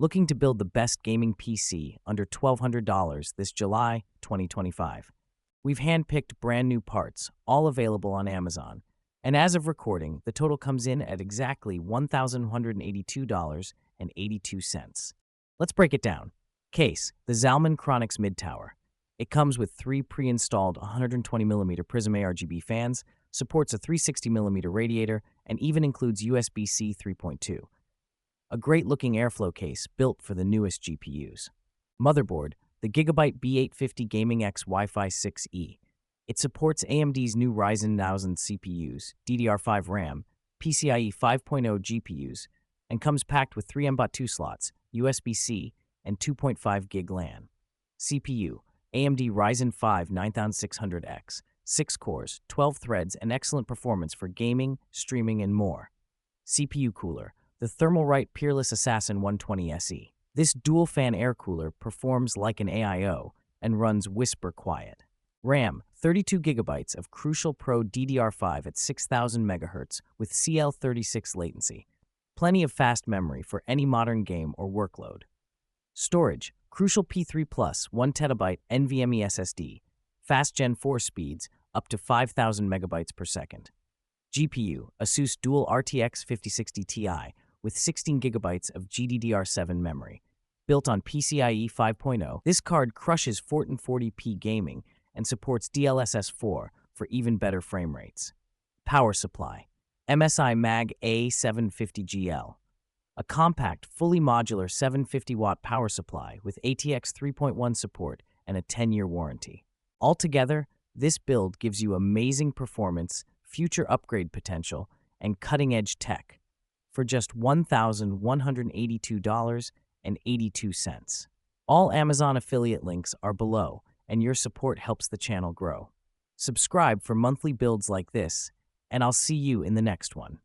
Looking to build the best gaming PC under $1,200 this July 2025? We've handpicked brand new parts, all available on Amazon. And as of recording, the total comes in at exactly $1,182.82. Let's break it down. Case, the Zalman Chronix Mid Tower. It comes with 3 pre-installed 120mm Prism ARGB fans, supports a 360mm radiator, and even includes USB-C 3.2. A great-looking airflow case built for the newest GPUs. Motherboard, the Gigabyte B850 Gaming X Wi-Fi 6E. It supports AMD's new Ryzen 1000 CPUs, DDR5 RAM, PCIe 5.0 GPUs, and comes packed with 3 M.2 slots, USB-C, and 2.5 gig LAN. CPU, AMD Ryzen 5 9600X, 6 cores, 12 threads, and excellent performance for gaming, streaming, and more. CPU cooler, the Thermalright Peerless Assassin 120 SE. This dual-fan air cooler performs like an AIO and runs whisper quiet. RAM, 32 gigabytes of Crucial Pro DDR5 at 6000 MHz with CL36 latency. Plenty of fast memory for any modern game or workload. Storage, Crucial P3 Plus 1TB NVMe SSD. Fast Gen 4 speeds up to 5000 megabytes per second. GPU, ASUS Dual RTX 5060 Ti with 16 gigabytes of GDDR7 memory. Built on PCIe 5.0, this card crushes 1440p gaming and supports DLSS 4 for even better frame rates. Power supply, MSI Mag A750GL. A compact, fully modular 750-watt power supply with ATX 3.1 support and a 10-year warranty. Altogether, this build gives you amazing performance, future upgrade potential, and cutting-edge tech for just $1,182.82. All Amazon affiliate links are below, and your support helps the channel grow. Subscribe for monthly builds like this, and I'll see you in the next one.